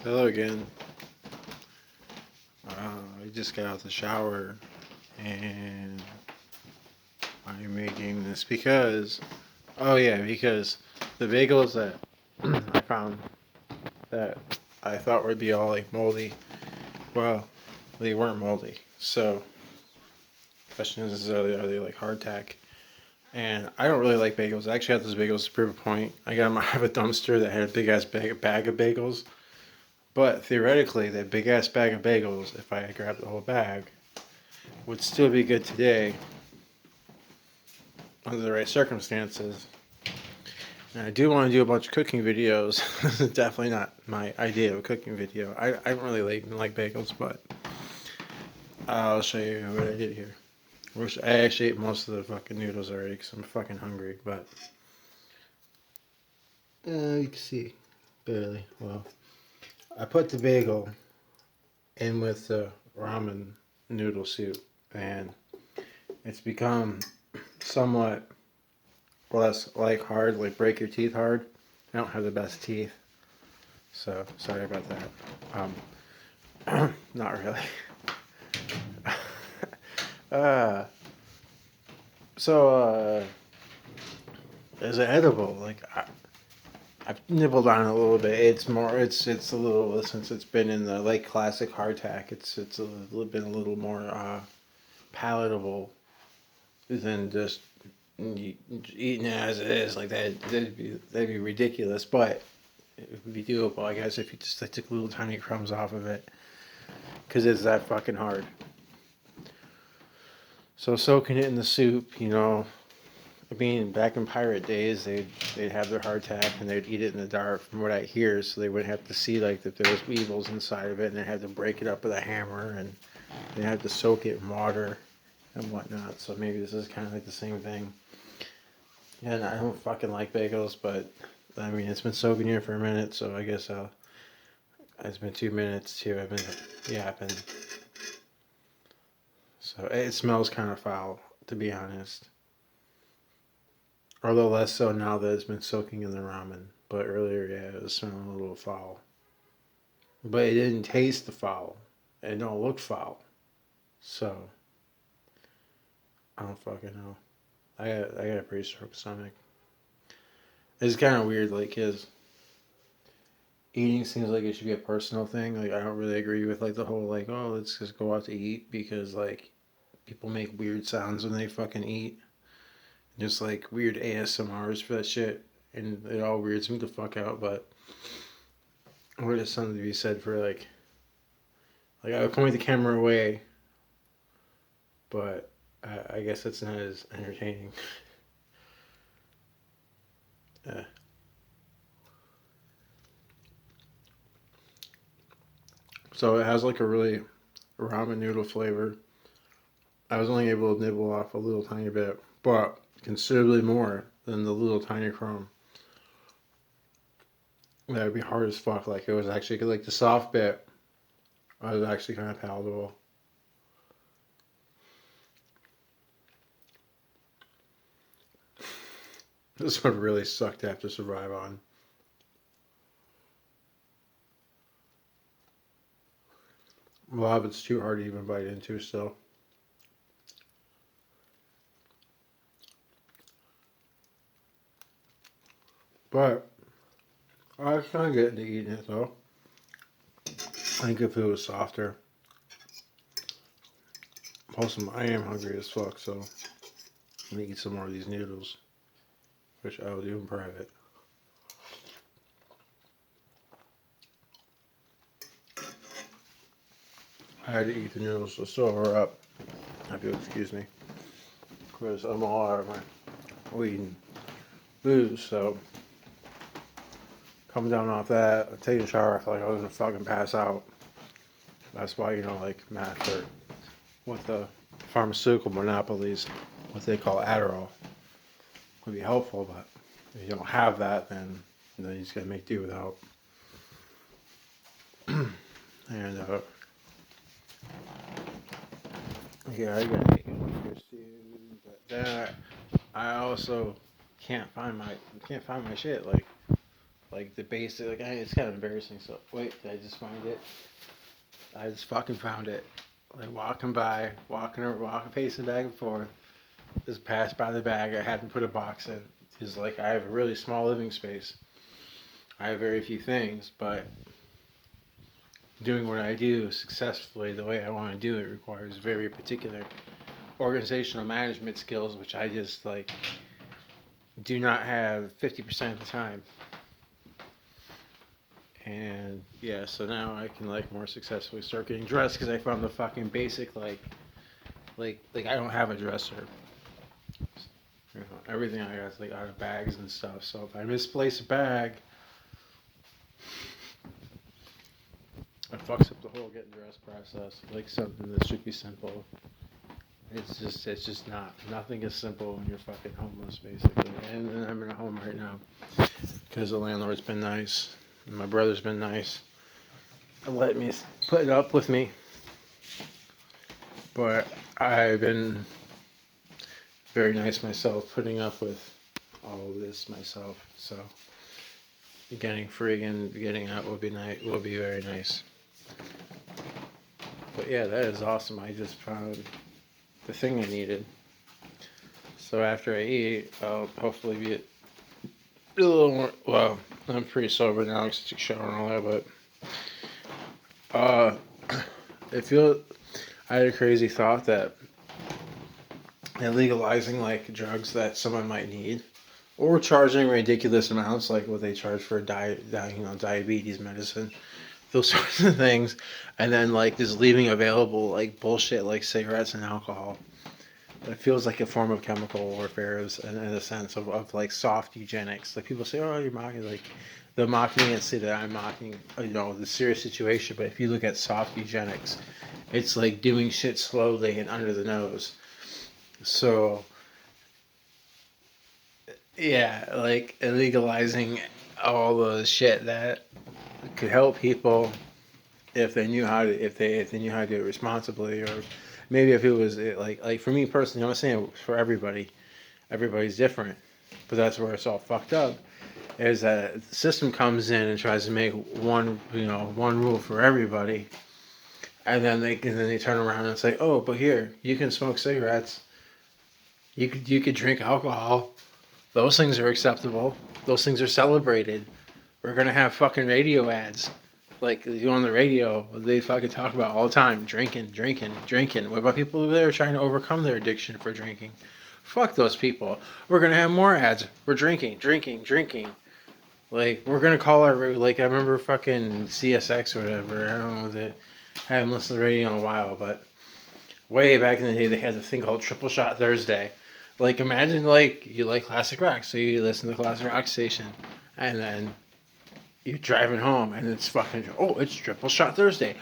Hello again. I just got out the shower and I'm making this because, because the bagels that I found that I thought would be all like moldy, well, they weren't moldy. So, the question is, are they like hardtack? And I don't really like bagels. I actually had those bagels to prove a point. I got them out of a dumpster that had a big ass bag of bagels. But theoretically, that big ass bag of bagels, if I grabbed the whole bag, would still be good today under the right circumstances. And I do want to do a bunch of cooking videos. Definitely not my idea of a cooking video. I don't really like bagels, but I'll show you what I did here. I actually ate most of the fucking noodles already because I'm fucking hungry, but you can see barely. Well, I put the bagel in with the ramen noodle soup, and it's become somewhat less like hard, like break your teeth hard. I don't have the best teeth, so sorry about that. Not really. uh, so as an edible, like I've nibbled on it a little bit. It's a little, since it's been in the like classic hardtack. It's a little been a little more palatable than just eating it as it is. Like that'd be ridiculous, but it would be doable, I guess, if you just like, took little tiny crumbs off of it, because it's that fucking hard. So soaking it in the soup, I mean, back in pirate days, they'd have their hardtack and they'd eat it in the dark, from what I hear, so they wouldn't have to see like that there was weevils inside of it, and they had to break it up with a hammer, and they had to soak it in water and whatnot. So maybe this is kind of like the same thing. Yeah, and I don't fucking like bagels, but I mean, it's been soaking here for a minute, so I guess it's been 2 minutes too. I've been yapping. So it smells kind of foul, to be honest. Although less so now that it's been soaking in the ramen. But earlier, yeah, it was smelling a little foul. But it didn't taste the foul. It don't look foul. So, I don't fucking know. I got a pretty strong stomach. It's kind of weird, like, cause eating seems like it should be a personal thing. Like, I don't really agree with like the whole like, oh, let's just go out to eat, because like people make weird sounds when they fucking eat. Just like weird ASMRs for that shit, and it all weirds me the fuck out. But what is something to be said for like I would point the camera away, but I guess it's not as entertaining. Yeah. So it has like a really ramen noodle flavor. I was only able to nibble off a little tiny bit, but considerably more than the little tiny crumb. That would be hard as fuck. Like it was actually like the soft bit was actually kind of palatable. This would really suck to have to survive on. A lot of it's too hard to even bite into still. But I was kind of getting to eating it though. I think if it was softer. Plus, I am hungry as fuck, so I'm gonna eat some more of these noodles, which I will do in private. I had to eat the noodles to sober up. If you'll excuse me, because I'm all out of my weed and booze. So coming down off that, taking a shower, I felt like I was gonna fucking pass out. That's why like meth or with the pharmaceutical monopolies, what they call Adderall, would be helpful. But if you don't have that, then you just gotta make do without. And yeah, I gotta take it soon. But then I also can't find my shit. Like like the basic. Like it's kind of embarrassing. So wait, did I just find it? I just fucking found it. Like walking by, pacing back and forth. Just passed by the bag. I hadn't put a box in. Because like I have a really small living space. I have very few things, but doing what I do successfully the way I want to do it requires very particular organizational management skills, which I just like do not have 50% of the time. And yeah, so now I can like more successfully start getting dressed because I found the fucking basic like I don't have a dresser. You know, everything I got is like out of bags and stuff. So if I misplace a bag, it fucks up the whole getting dressed process. Like something that should be simple. It's just not. Nothing is simple when you're fucking homeless, basically. And I'm in a home right now because the landlord's been nice, and my brother's been nice, and let me put it up with me. But I've been very nice myself, putting up with all of this myself. So getting free and getting out will be nice. Will be very nice. But yeah, that is awesome. I just found the thing I needed. So after I eat, I'll hopefully be a little more. Well, I'm pretty sober now because I took a shower and all that. But it feels. I had a crazy thought that legalizing like drugs that someone might need, or charging ridiculous amounts like what they charge for diabetes medicine, those sorts of things, and then like just leaving available like bullshit like cigarettes and alcohol. It feels like a form of chemical warfare in a sense of like soft eugenics. Like people say, oh, you're mocking, like they'll mock me and say that I'm mocking, the serious situation. But if you look at soft eugenics, it's like doing shit slowly and under the nose. So yeah, like illegalizing all the shit that could help people if they knew how to knew how to do it responsibly, or maybe if it was like for me personally, I'm not saying for everybody, everybody's different, but that's where it's all fucked up. Is that the system comes in and tries to make one rule for everybody, and then they turn around and say, oh, but here you can smoke cigarettes, you could drink alcohol, those things are acceptable, those things are celebrated. We're gonna have fucking radio ads. Like you on the radio, they fucking talk about all the time, drinking. What about people over there trying to overcome their addiction for drinking? Fuck those people. We're gonna have more ads. We're drinking. Like we're gonna call our like I remember fucking CSX or whatever. I don't know that I haven't listened to the radio in a while, but way back in the day they had a thing called Triple Shot Thursday. Like imagine like you like classic rock, so you listen to the classic rock station, and then you're driving home and it's fucking, oh, it's Triple Shot Thursday.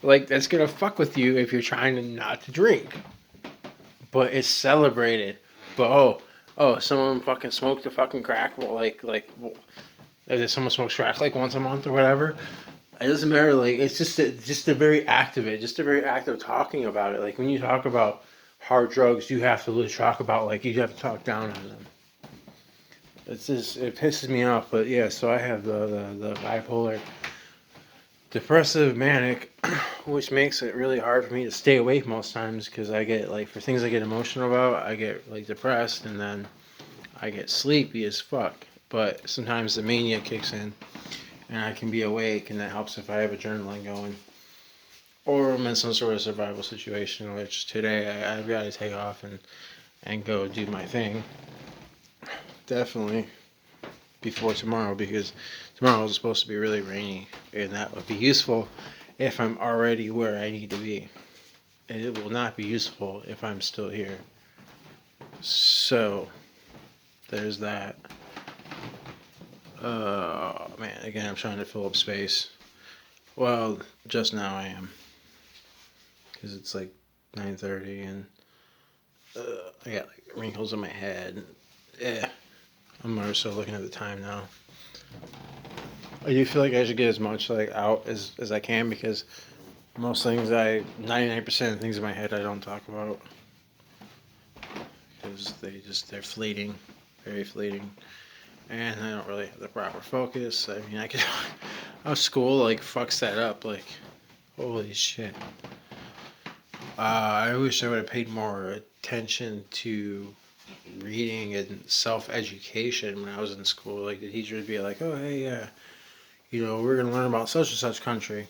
Like, that's gonna fuck with you if you're trying to not to drink. But it's celebrated. But, someone fucking smoked a fucking crack. Well, if someone smokes crack like once a month or whatever, it doesn't matter. Like, it's just a very act of it. Just a very act of talking about it. Like, when you talk about hard drugs, you have to really talk about, like, you have to talk down on them. It pisses me off, but yeah, so I have the bipolar, depressive, manic, which makes it really hard for me to stay awake most times because I get, like, for things I get emotional about, I get, like, depressed and then I get sleepy as fuck. But sometimes the mania kicks in and I can be awake, and that helps if I have adrenaline going. Or I'm in some sort of survival situation, which today I've got to take off and go do my thing. Definitely before tomorrow, because tomorrow is supposed to be really rainy, and that would be useful if I'm already where I need to be, and it will not be useful if I'm still here. So there's that. Man, again, I'm trying to fill up space. Well, just now I am, because it's like 9:30 and I got like wrinkles in my head. Yeah. I'm more so looking at the time now. I do feel like I should get as much like out as I can, because most things 99% of things in my head I don't talk about, because they're fleeting, very fleeting. and I don't really have the proper focus. I mean, I could. How school like fucks that up. Like, holy shit. I wish I would have paid more attention to reading and self education when I was in school. Like the teacher would be like, "Oh, hey, we're gonna learn about such and such country,"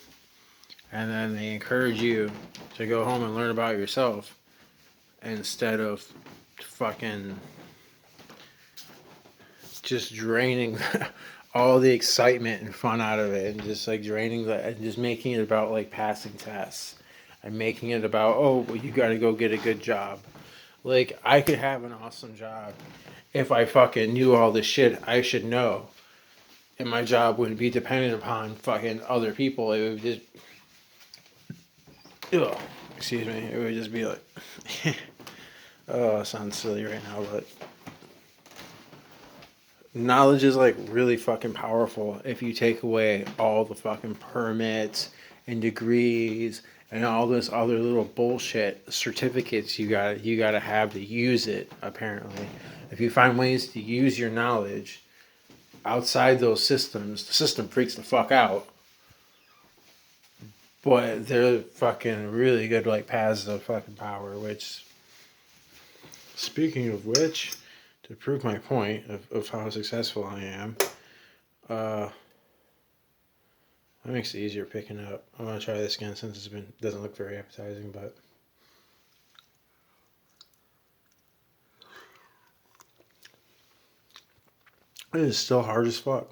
and then they encourage you to go home and learn about yourself instead of fucking just draining all the excitement and fun out of it, and just like draining that, and just making it about like passing tests, and making it about, oh, well, you got to go get a good job. Like, I could have an awesome job if I fucking knew all the shit I should know, and my job wouldn't be dependent upon fucking other people. It would just, ugh, excuse me, it would just be like, oh, it sounds silly right now, but knowledge is like really fucking powerful if you take away all the fucking permits and degrees and all this other little bullshit certificates you gotta have to use it. Apparently, if you find ways to use your knowledge outside those systems, the system freaks the fuck out. But they're fucking really good like paths of fucking power. Which, speaking of which, to prove my point of how successful I am, that makes it easier picking up. I'm gonna try this again since doesn't look very appetizing, but it is still hard as fuck.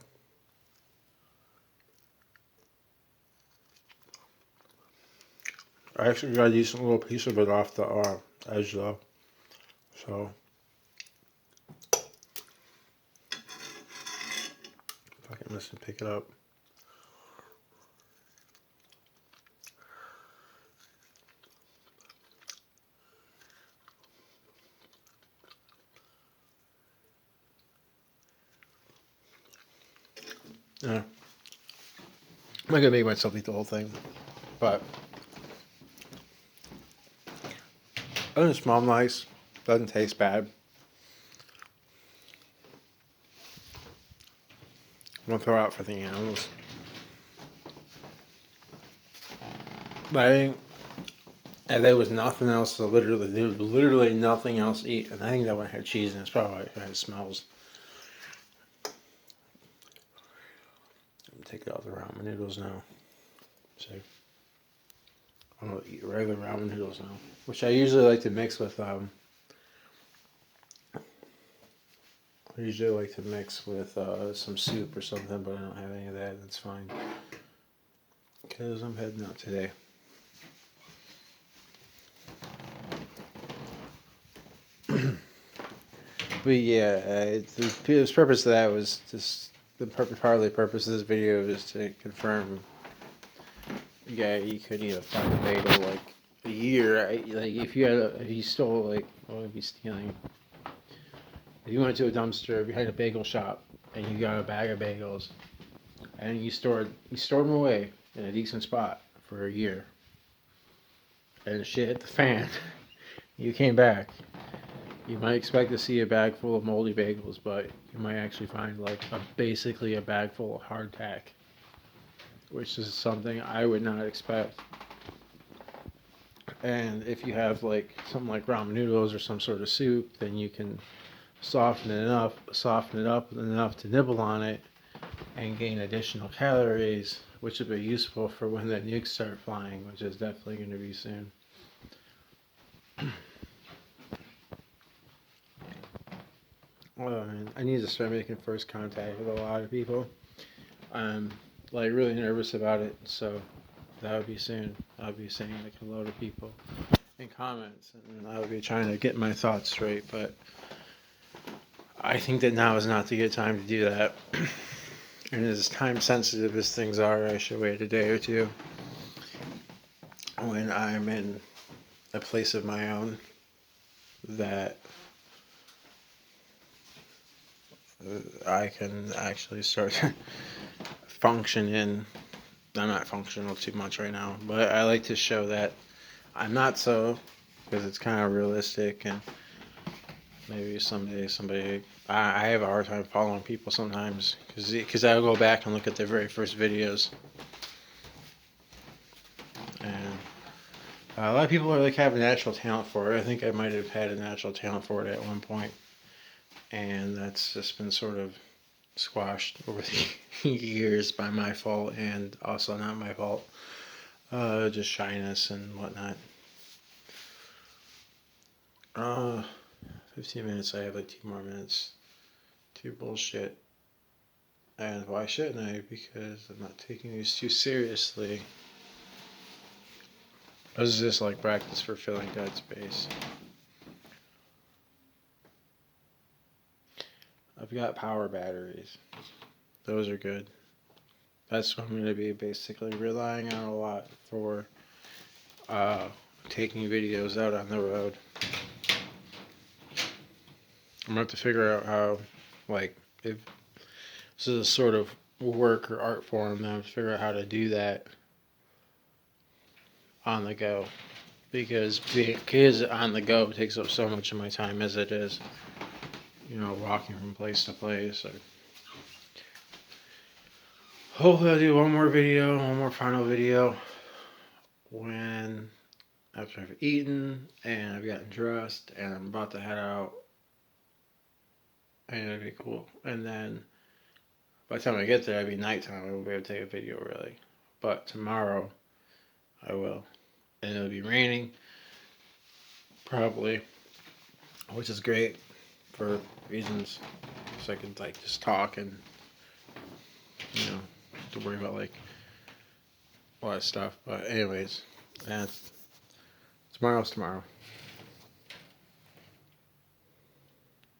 I actually got a decent little piece of it off the edge though, so fucking listen, pick it up. Yeah, I'm not gonna make myself eat the whole thing, but it doesn't smell nice, doesn't taste bad. I'm gonna throw out for the animals. But I think if there was nothing else there was literally nothing else to eat, and I think that one had cheese in it. It's probably why it smells. I'm gonna take it out the ramen noodles now. So I'm gonna eat regular ramen noodles now, which I usually like to mix with some soup or something, but I don't have any of that. That's fine because I'm heading out today. But yeah, the purpose of that was just part of the purpose of this video is to confirm. Yeah, you could eat a fucking bagel like a year. Right? Like if you stole like, what would be stealing? If you went to a dumpster, if you had a bagel shop and you got a bag of bagels, and you stored them away in a decent spot for a year, and shit hit the fan, you came back. You might expect to see a bag full of moldy bagels, but you might actually find like basically a bag full of hardtac, which is something I would not expect. And if you have like something like ramen noodles or some sort of soup, then you can soften it up enough to nibble on it and gain additional calories, which will be useful for when the nukes start flying, which is definitely going to be soon. I need to start making first contact with a lot of people. I'm like really nervous about it, so that would be soon. I'll be saying like hello to people in comments, and I'll be trying to get my thoughts straight. But I think that now is not the good time to do that. And as time sensitive as things are, I should wait a day or two when I'm in a place of my own that I can actually start function in. I'm not functional too much right now, but I like to show that I'm not so, because it's kind of realistic, and Maybe someday somebody. I have a hard time following people sometimes because I'll go back and look at their very first videos, and a lot of people like have a natural talent for it. I think I might have had a natural talent for it at one point, and that's just been sort of squashed over the years by my fault and also not my fault. Just shyness and whatnot. Uh, 15 minutes. I have like 2 more minutes to bullshit. And why shouldn't I? Because I'm not taking these too seriously. This is just like practice for filling dead space. I've got power batteries. Those are good. That's what I'm going to be basically relying on a lot for uh, taking videos out on the road. I'm going to have to figure out how, like, if this is a sort of work or art form, then I have to figure out how to do that on the go. Because on the go takes up so much of my time as it is, walking from place to place. Or hopefully I'll do one more final video when after I've eaten and I've gotten dressed and I'm about to head out. And it'd be cool. And then by the time I get there, it'll be nighttime. I won't be able to take a video really. But tomorrow I will. And it'll be raining, probably, which is great for reasons. So I can like just talk and to worry about like a lot of stuff. But anyways, tomorrow's tomorrow.